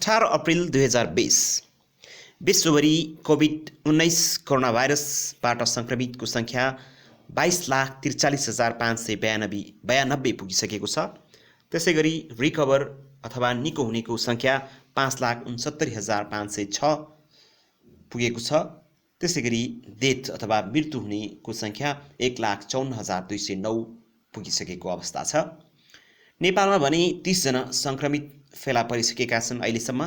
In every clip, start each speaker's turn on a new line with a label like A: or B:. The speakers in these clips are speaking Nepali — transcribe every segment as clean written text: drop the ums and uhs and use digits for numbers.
A: 18 अप्रिल 2020 विश्वभरि कोभिड-19 कोरोना भाइरसबाट सङ्क्रमितको सङ्ख्या 22,43,592 पुगिसकेको छ। त्यसैगरी रिकभर अथवा निको हुनेको सङ्ख्या 5,69,506 पुगेको छ। त्यसैगरी डेथ अथवा मृत्यु हुनेको सङ्ख्या 1,54,209 पुगिसकेको अवस्था छ। नेपालमा भने 30 जना सङ्क्रमित फेला परिसकेका छन्। अहिलेसम्म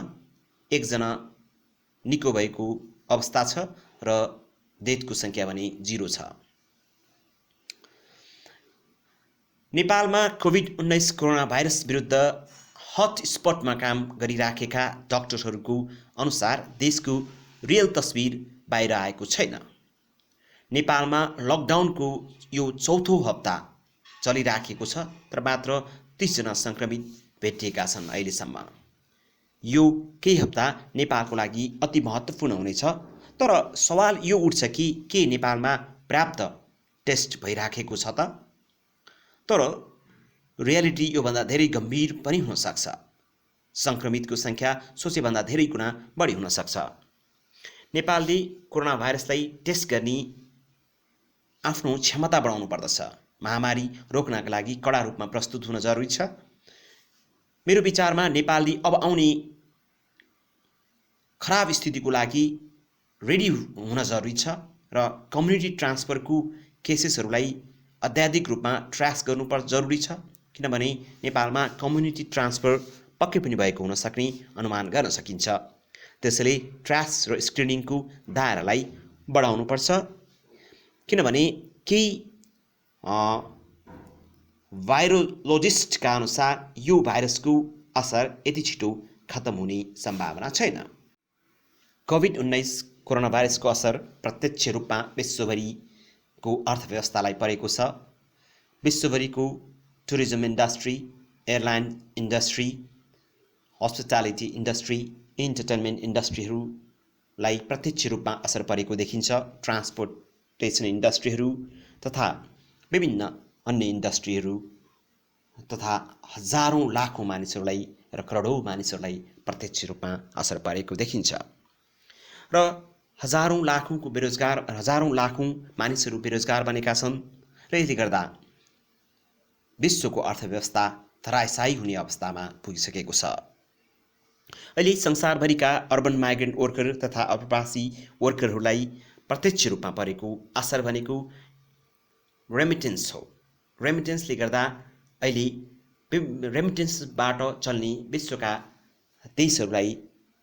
A: 1 जना निको भएको अवस्था छ र डेथको सङ्ख्या भने 0 छ। नेपालमा कोभिड-19 कोरोना भाइरस विरुद्ध हट स्पटमा काम गरिराखेका डाक्टरहरूको अनुसार देशको रियल तस्बिर बाहिर आएको छैन। नेपालमा लकडाउनको यो चौथो हप्ता चलिराखेको छ तर मात्र 30 जना सङ्क्रमित भेटिएका छन् अहिलेसम्म। यो केही हप्ता नेपालको लागि अति महत्त्वपूर्ण हुनेछ। तर सवाल यो उठ्छ कि के नेपालमा पर्याप्त टेस्ट भइराखेको छ त? तर रियालिटी योभन्दा धेरै गम्भीर पनि हुन सक्छ। सङ्क्रमितको सङ्ख्या सोचेभन्दा धेरै गुणा बढी हुन सक्छ। नेपालले कोरोना भाइरसलाई टेस्ट गर्ने आफ्नो क्षमता बढाउनु पर्दछ। महामारी रोक्नका लागि कडा रूपमा प्रस्तुत हुन जरुरी छ। मेरो विचारमा नेपालले अब आउने खराब स्थितिको लागि रेडी हुन जरुरी छ र कम्युनिटी ट्रान्सफरको केसेसहरूलाई अत्याधिक रूपमा ट्र्यास गर्नुपर्छ जरुरी छ। किनभने नेपालमा कम्युनिटी ट्रान्सफर पक्कै पनि भएको हुन सक्ने अनुमान गर्न सकिन्छ। त्यसैले ट्र्यास र स्क्रिनिङको दायरालाई बढाउनुपर्छ। किनभने केही भाइरोलोजिस्टका अनुसार यो भाइरसको असर यति छिटो खत्म हुने सम्भावना छैन। कोभिड-19 कोरोना भाइरसको असर प्रत्यक्ष रूपमा विश्वभरिको अर्थव्यवस्थालाई परेको छ। विश्वभरिको tourism industry, airline industry, hospitality industry, entertainment इन्डस्ट्रीहरूलाई प्रत्यक्ष रूपमा असर परेको देखिन्छ। ट्रान्सपोर्टेसन इन्डस्ट्रीहरू तथा विभिन्न अन्य इन्डस्ट्रीहरू तथा हजारौँ लाखौँ मानिसहरूलाई र करोडौँ मानिसहरूलाई प्रत्यक्ष रूपमा असर परेको देखिन्छ। र हजारौँ लाखौँ मानिसहरू बेरोजगार बनेका छन् र यसले गर्दा विश्वको अर्थव्यवस्था धराशायी हुने अवस्थामा पुगिसकेको छ। अहिले संसारभरिका अर्बन माइग्रेन्ट वर्कर तथा अप्रवासी वर्करहरूलाई प्रत्यक्ष रूपमा परेको असर भनेको रेमिटेन्स हो। रेमिटेन्सले गर्दा अहिले रेमिटेन्सबाट चल्ने विश्वका देशहरूलाई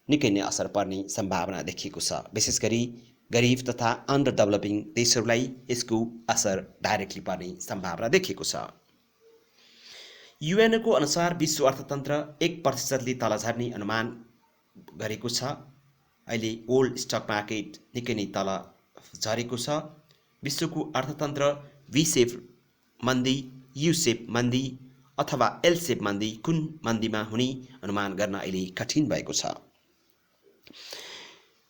A: निकै नै असर पर्ने सम्भावना देखिएको छ। विशेष गरी गरिब तथा अन्डर डेभलपिङ देशहरूलाई यसको असर डाइरेक्टली पर्ने सम्भावना देखिएको छ। युएनको अनुसार विश्व अर्थतन्त्र 1%ले तल झर्ने अनुमान गरेको छ। अहिले वर्ल्ड स्टक मार्केट निकै नै तल झरेको छ। विश्वको अर्थतन्त्र भी सेप मन्दी, यू सेप मन्दी अथवा एल सेप मन्दी कुन मन्दीमा हुने अनुमान गर्न अहिले कठिन भएको छ।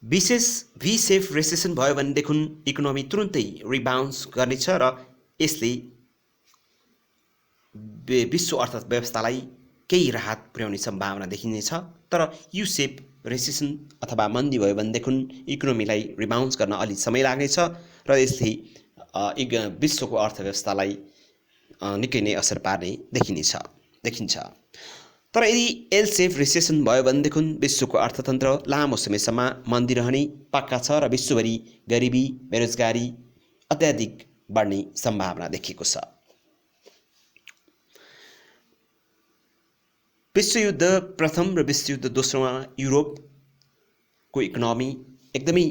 A: विशेष भी सेप रेसेसन भयो भनेदेखि इकोनोमी तुरुन्तै रिबाउन्स गर्नेछ र यसले विश्व अर्थव्यवस्थालाई केही राहत पुर्याउने सम्भावना देखिनेछ। तर यू सेप रेसेसन अथवा मन्दी भयो भनेदेखि इकोनोमीलाई रिबाउन्स गर्न अलि समय लाग्नेछ र यसले विश्वको अर्थव्यवस्थालाई निकै नै असर पार्ने देखिन्छ। तर यदि एल सेप रिसेसन भयो भनेदेखि विश्वको अर्थतन्त्र लामो समयसम्म मन्दी रहने पक्का छ र विश्वभरि गरिबी बेरोजगारी अत्याधिक बढ्ने सम्भावना देखिएको छ। विश्वयुद्ध प्रथम र विश्वयुद्ध दोस्रोमा युरोपको इकोनोमी एकदमै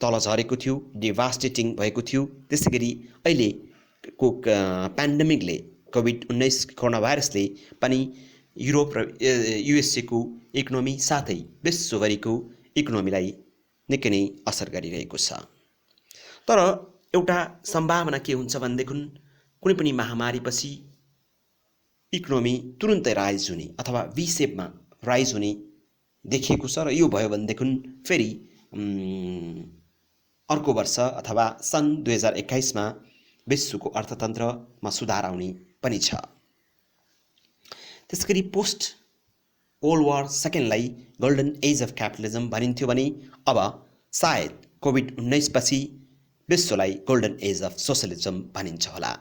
A: तल झरेको थियो, डिभास्टेटिङ भएको थियो। त्यसै गरी अहिलेको पेन्डेमिकले कोभिड-19 कोरोना भाइरसले पनि युरोप र युएसएको इकोनोमी साथै विश्वभरिको इकोनोमीलाई निकै नै असर गरिरहेको छ। तर एउटा सम्भावना के हुन्छ भनेदेखि कुनै पनि महामारीपछि इकोनोमी तुरुन्तै राइज हुने अथवा भी सेपमा राइज हुने देखिएको छ र यो भयो भनेदेखि फेरि अर्को वर्ष अथवा सन् 2021 मा विश्वको अर्थतन्त्रमा सुधार आउने पनि छ। त्यसैगरी पोस्ट वर्ल्ड वार सेकेन्डलाई गोल्डन एज अफ क्यापिटलिजम भनिन्थ्यो भने अब सायद कोभिड-19 पछि विश्वलाई गोल्डन एज अफ सोसलिजम भनिन्छ होला।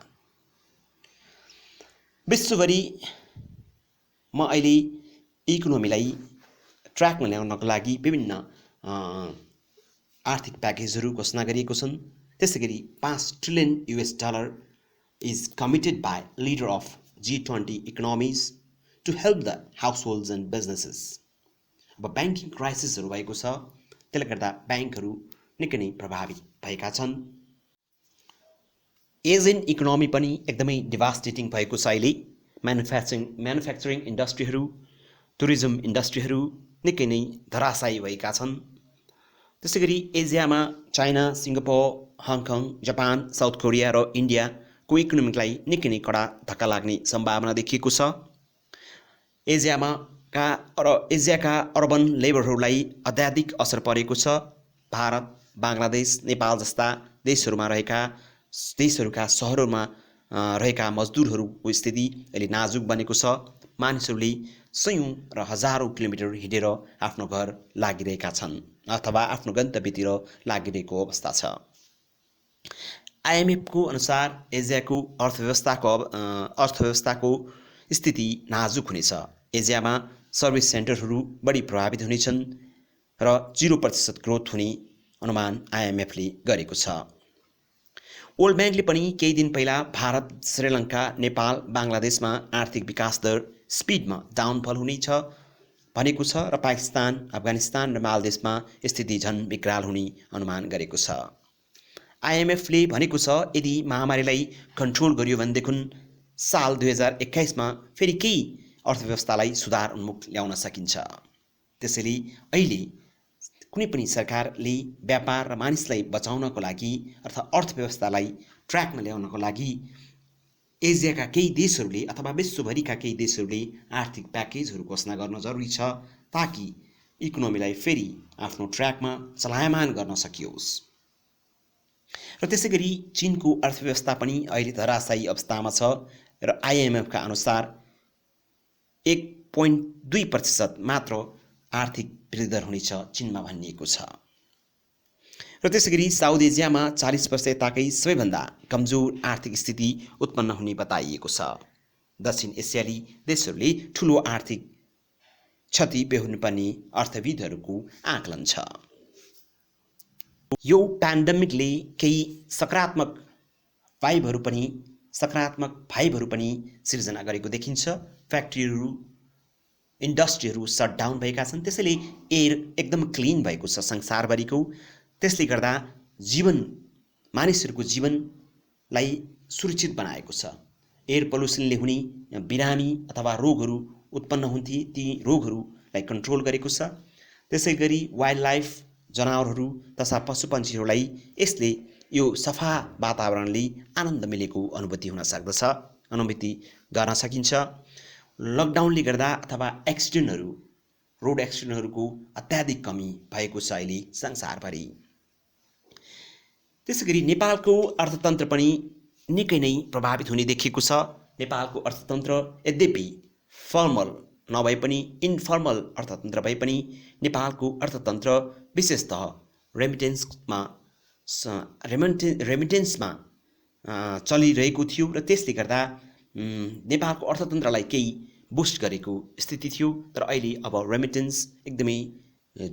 A: विश्वभरि अहिले इकोनोमीलाई ट्र्याकमा ल्याउनको लागि विभिन्न आर्थिक प्याकेजहरू घोषणा गरिएको छन्। त्यसैगरी $5 trillion is committed by leader of G20 economies to help the households and businesses. अब ब्याङ्किङ क्राइसिसहरू भएको छ, त्यसले गर्दा ब्याङ्कहरू निकै नै प्रभावित भएका छन्। एजियन इकोनोमी पनि एकदमै डिभास्टेटिङ भएको छ। अहिले म्यानुफ्याक्चरिङ इन्डस्ट्रीहरू, टुरिज्म इन्डस्ट्रीहरू निकै नै धराशायी भएका छन्। त्यसैगरी एसियामा China, Singapore, Hong Kong, Japan, south Korea र इन्डियाको इकोनोमीलाई निकै नै कडा धक्का लाग्ने सम्भावना देखिएको छ। एसियाका अर्बन लेबरहरूलाई अत्याधिक असर परेको छ। भारत, बांग्लादेश, नेपाल जस्ता देशहरूका सहरहरूमा रहेका मजदुरहरूको स्थिति अहिले नाजुक बनेको छ। मानिसहरूले सयौं र हजारौं किलोमिटर हिँडेर आफ्नो घर लागिरहेका छन् अथवा आफ्नो गन्तव्यतिर लागिरहेको अवस्था छ। आइएमएफको अनुसार एसियाको अर्थव्यवस्थाको स्थिति नाजुक हुनेछ। एसियामा सर्भिस सेन्टरहरू बढी प्रभावित हुनेछन् र 0% ग्रोथ हुने अनुमान आइएमएफले गरेको छ। वर्ल्ड ब्याङ्कले पनि केही दिन पहिला भारत, श्रीलङ्का, नेपाल, बांग्लादेशमा आर्थिक विकास दर स्पिडमा डाउनफल हुनेछ भनेको छ र पाकिस्तान, अफगानिस्तान र मालदिभ्समा स्थिति झन विकराल हुने अनुमान गरेको छ। आइएमएफले भनेको छ यदि महामारीलाई कन्ट्रोल गरियो भनेदेखि साल 2021मा फेरि केही अर्थव्यवस्थालाई सुधार उन्मुख ल्याउन सकिन्छ। त्यसैले अहिले कुनै पनि सरकारले व्यापार र मानिसलाई बचाउनको लागि अर्थात् अर्थव्यवस्थालाई ट्र्याकमा ल्याउनको लागि एसियाका केही देशहरूले अथवा विश्वभरिका केही देशहरूले आर्थिक प्याकेजहरू घोषणा गर्न जरुरी छ ताकि इकोनोमीलाई फेरि आफ्नो ट्र्याकमा चलायमान गर्न सकियोस्। र त्यसैगरी चीनको अर्थव्यवस्था पनि अहिले धराशायी अवस्थामा छ र आइएमएफका अनुसार 1.2% मात्र आर्थिक वृद्धि दर हुनेछ चीनमा भनिएको छ। र त्यसैगरी साउथ एसियामा 40 वर्ष यताकै सबैभन्दा कमजोर आर्थिक स्थिति उत्पन्न हुने बताइएको छ। दक्षिण एसियाली देशहरूले ठूलो आर्थिक क्षति बेहोर्नु पर्ने अर्थविदहरूको आकलन छ। यो प्यान्डेमिकले केही सकारात्मक भाइबहरू पनि सिर्जना गरेको देखिन्छ। फ्याक्ट्रीहरू, इन्डस्ट्रीहरू सटडाउन भएका छन्। त्यसैले एयर एकदम क्लिन भएको छ संसारभरिको। त्यसले गर्दा मानिसहरूको जीवनलाई सुरक्षित बनाएको छ। एयर पल्युसनले हुने बिरामी अथवा रोगहरू उत्पन्न हुन्थे, ती रोगहरूलाई कन्ट्रोल गरेको छ। त्यसैगरी वाइल्ड लाइफ, जनावरहरू तथा पशुपन्छीहरूलाई यसले यो सफा वातावरणले आनन्द मिलेको अनुभूति गर्न सकिन्छ। लकडाउनले गर्दा अथवा रोड एक्सिडेन्टहरूको अत्याधिक कमी भएको छ अहिले संसारभरि। त्यसैगरी नेपालको अर्थतन्त्र पनि निकै नै प्रभावित हुने देखिएको छ। नेपालको अर्थतन्त्र यद्यपि फर्मल नभए पनि इन्फर्मल अर्थतन्त्र भए पनि नेपालको अर्थतन्त्र विशेषतः रेमिटेन्समा चलिरहेको थियो र त्यसले गर्दा नेपालको अर्थतन्त्रलाई केही बुस्ट गरेको स्थिति थियो। तर अहिले अब रेमिटेन्स एकदमै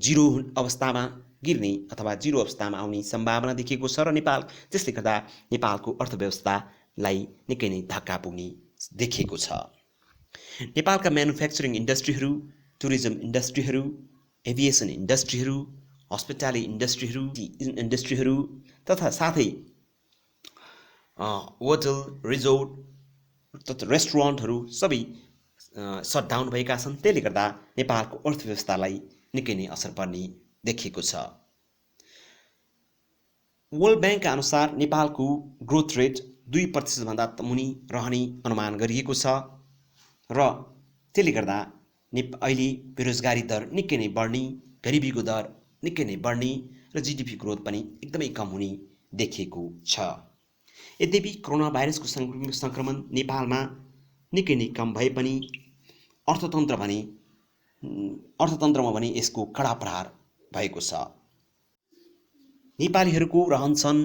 A: जिरो अवस्थामा गिर्ने अथवा जिरो अवस्थामा आउने सम्भावना देखिएको छ र त्यसले गर्दा नेपालको अर्थव्यवस्थालाई निकै नै धक्का पुग्ने देखिएको छ। नेपालका म्यानुफ्याक्चरिङ इन्डस्ट्रीहरू, टुरिज्म इन्डस्ट्रीहरू, एभिएसन इन्डस्ट्रीहरू, हस्पिटालिटी इन्डस्ट्रीहरू तथा साथै होटल, रिजोर्ट तथा रेस्टुरेन्टहरू सबै सटडाउन भएका छन्। त्यसले गर्दा नेपालको अर्थव्यवस्थालाई निकै नै असर पर्ने देखिएको छ। वर्ल्ड ब्याङ्कका अनुसार नेपालको ग्रोथ रेट 2% भन्दा मुनि रहने अनुमान गरिएको छ र त्यसले गर्दा अहिले बेरोजगारी दर निकै नै बढ्ने, गरिबीको दर निकै नै बढ्ने र जीडीपी ग्रोथ पनि एकदमै कम हुने देखिएको छ। यद्यपि कोरोना भाइरसको सङ्क्रमण नेपालमा निकै नै कम भए पनि अर्थतन्त्र भने अर्थतन्त्रमा भने यसको कडा प्रहार भएको छ। नेपालीहरूको रहनसहन,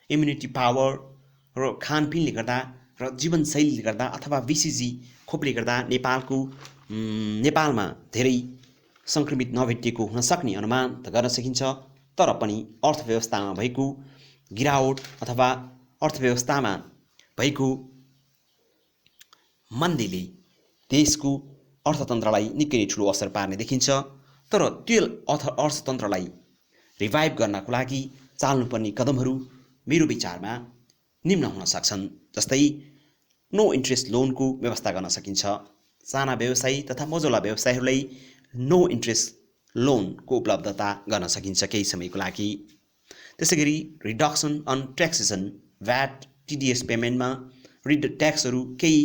A: इम्युनिटी पावर र खानपिनले गर्दा र जीवनशैलीले गर्दा अथवा BCG खोपले गर्दा नेपालमा धेरै सङ्क्रमित नभेटिएको हुन सक्ने अनुमान त गर्न सकिन्छ। तर पनि अर्थव्यवस्थामा भएको गिरावट अथवा अर्थव्यवस्थामा भएको मन्दीले देशको अर्थतन्त्रलाई निकै नै ठुलो असर पार्ने देखिन्छ। तर त्यो अर्थतन्त्रलाई रिभाइभ गर्नको लागि चाल्नुपर्ने कदमहरू मेरो विचारमा निम्न हुन सक्छन्। जस्तै नो इन्ट्रेस्ट लोनको व्यवस्था गर्न सकिन्छ। साना व्यवसायी तथा मझौला व्यवसायीहरूलाई नो इन्ट्रेस्ट लोनको उपलब्धता गर्न सकिन्छ केही समयको लागि। त्यसैगरी reduction on taxation, VAT, TDS पेमेन्टमा ट्याक्सहरू केही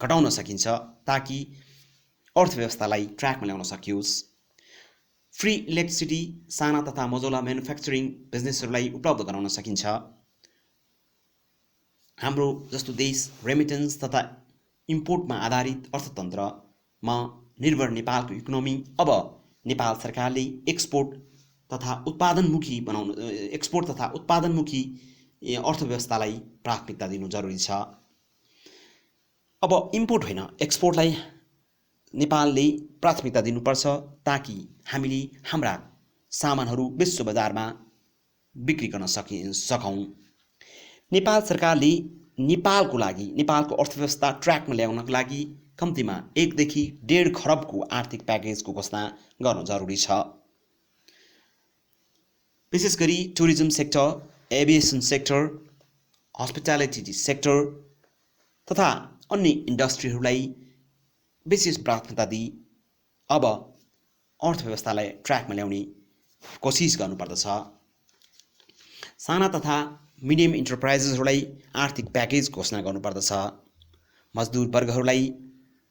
A: घटाउन सकिन्छ ताकि अर्थव्यवस्थालाई ट्र्याकमा ल्याउन सकियोस्। फ्री इलेक्ट्रिसिटी साना तथा मझौला म्यानुफ्याक्चरिङ बिजनेसहरूलाई उपलब्ध गराउन सकिन्छ। हाम्रो जस्तो देश रेमिटेन्स तथा इम्पोर्टमा आधारित अर्थतन्त्रमा निर्भर नेपालको इकोनोमी अब नेपाल सरकारले एक्सपोर्ट तथा उत्पादनमुखी अर्थव्यवस्थालाई प्राथमिकता दिनु जरुरी छ। अब इम्पोर्ट होइन, एक्सपोर्टलाई नेपालले प्राथमिकता दिनुपर्छ ताकि हामीले हाम्रा सामानहरू विश्व बजारमा बिक्री गर्न सकौँ। नेपाल सरकारले नेपालको लागि, नेपालको अर्थव्यवस्था ट्र्याकमा ल्याउनको लागि कम्तीमा 1 देखि 1.5 खरबको आर्थिक प्याकेजको घोषणा गर्न जरुरी छ। विशेष गरी tourism sector, aviation sector, hospitality sector तथा अन्य इन्डस्ट्रीहरूलाई विशेष प्राथमिकता दिई अब अर्थव्यवस्थालाई ट्र्याकमा ल्याउने कोसिस गर्नुपर्दछ। साना तथा मिडियम इन्टरप्राइजेसहरूलाई आर्थिक प्याकेज घोषणा गर्नुपर्दछ। मजदुर वर्गहरूलाई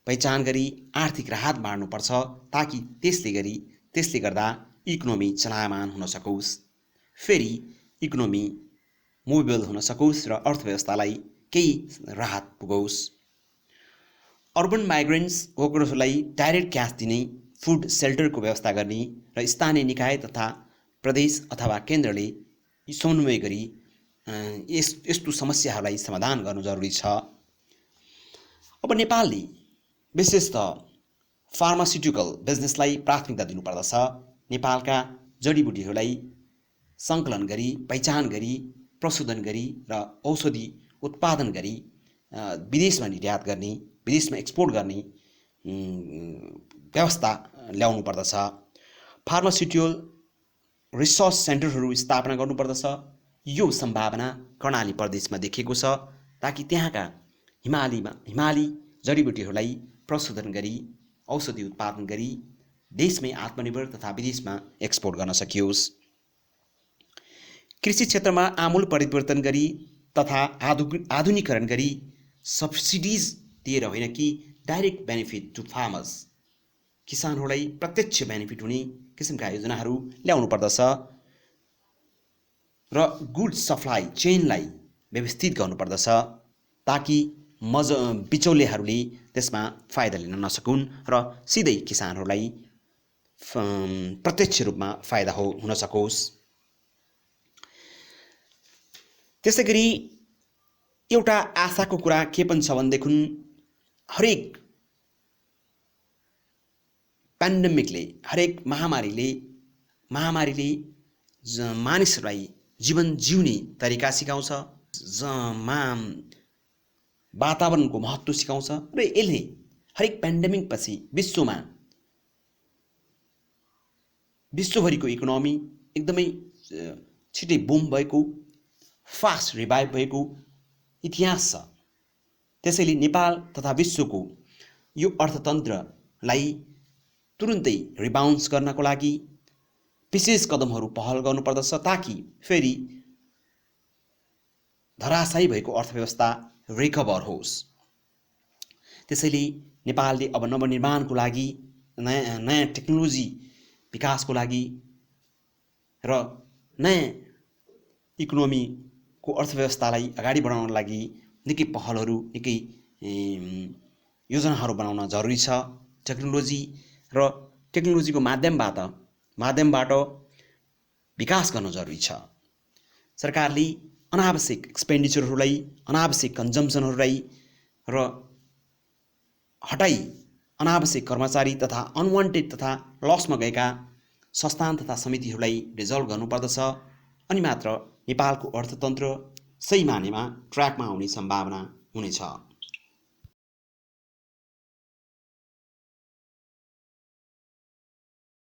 A: पहिचान गरी आर्थिक राहत बाँड्नुपर्छ ताकि त्यसले गर्दा इकोनोमी चलायमान हुन सकोस्, फेरि इकोनोमी मोबिल हुन सकोस् र अर्थव्यवस्थालाई केही राहत पुगोस्। अर्बन माइग्रेन्ट्स वर्कर्सहरूलाई डाइरेक्ट क्यास दिने, फुड सेल्टरको व्यवस्था गर्ने र स्थानीय निकाय तथा प्रदेश अथवा केन्द्रले समन्वय गरी यस्तो समस्याहरूलाई समाधान गर्नु जरुरी छ। अब नेपालले विशेषतः फार्मास्युटिकल बिजनेसलाई प्राथमिकता दिनुपर्दछ। नेपालका जडीबुटीहरूलाई सङ्कलन गरी, पहिचान गरी, प्रशोधन गरी र औषधि उत्पादन गरी विदेशमा निर्यात गर्ने, विदेशमा एक्सपोर्ट गर्ने व्यवस्था ल्याउनु पर्दछ। फार्मास्युटिकल रिसर्च सेन्टरहरू स्थापना गर्नुपर्दछ। यो सम्भावना कर्णाली प्रदेशमा देखिएको छ ताकि त्यहाँका हिमाली जडीबुटीहरूलाई प्रशोधन गरी, औषधि उत्पादन गरी देशमै आत्मनिर्भर तथा विदेशमा एक्सपोर्ट गर्न सकियोस्। कृषि क्षेत्रमा आमूल परिवर्तन गरी तथा आधुनिकीकरण गरी सब्सिडिज दिएर होइन कि डाइरेक्ट बेनिफिट टु फार्मर्स, किसानहरूलाई प्रत्यक्ष बेनिफिट हुने किसिमका योजनाहरू ल्याउनु पर्दछ र गुड सप्लाई चेनलाई व्यवस्थित गर्नुपर्दछ ताकि बिचौलियाहरूले त्यसमा फाइदा लिन नसकुन् र सिधै किसानहरूलाई प्रत्यक्ष रूपमा फाइदा हुन सकोस्। त्यसैगरी एउटा आशाको कुरा के पनि छ भनेदेखि हरेक पेन्डेमिकले, हरेक महामारीले मानिसहरूलाई जीवन जिउने तरिका सिकाउँछ, वातावरणको महत्त्व सिकाउँछ र यसले हरेक पेन्डेमिक पछि विश्वभरिको इकोनोमी एकदमै छिटै बुम भएको, फास्ट रिभाइभ भएको इतिहास छ। त्यसैले नेपाल तथा विश्वको यो अर्थतन्त्रलाई तुरुन्तै रिबाउन्स गर्नको लागि विशेष कदमहरू पहल गर्नुपर्दछ ताकि फेरि धराशायी भएको अर्थव्यवस्था रिकभर होस्। त्यसैले नेपालले अब नवनिर्माणको लागि, नयाँ टेक्नोलोजी विकासको लागि र नयाँ इकोनोमीको अर्थव्यवस्थालाई अगाडि बढाउनको लागि निकै पहलहरू, निकै योजनाहरू बनाउन जरुरी छ। टेक्नोलोजीको माध्यमबाट विकास गर्न जरुरी छ। सरकारले अनावश्यक एक्सपेन्डिचरहरूलाई, अनावश्यक कन्जम्सनहरूलाई र हटाई अनावश्यक कर्मचारी तथा अनवान्टेड तथा लसमा गएका संस्थान तथा समितिहरूलाई डिजल्भ गर्नुपर्दछ। अनि मात्र नेपालको अर्थतन्त्र सही मानेमा ट्र्याकमा आउने सम्भावना हुनेछ।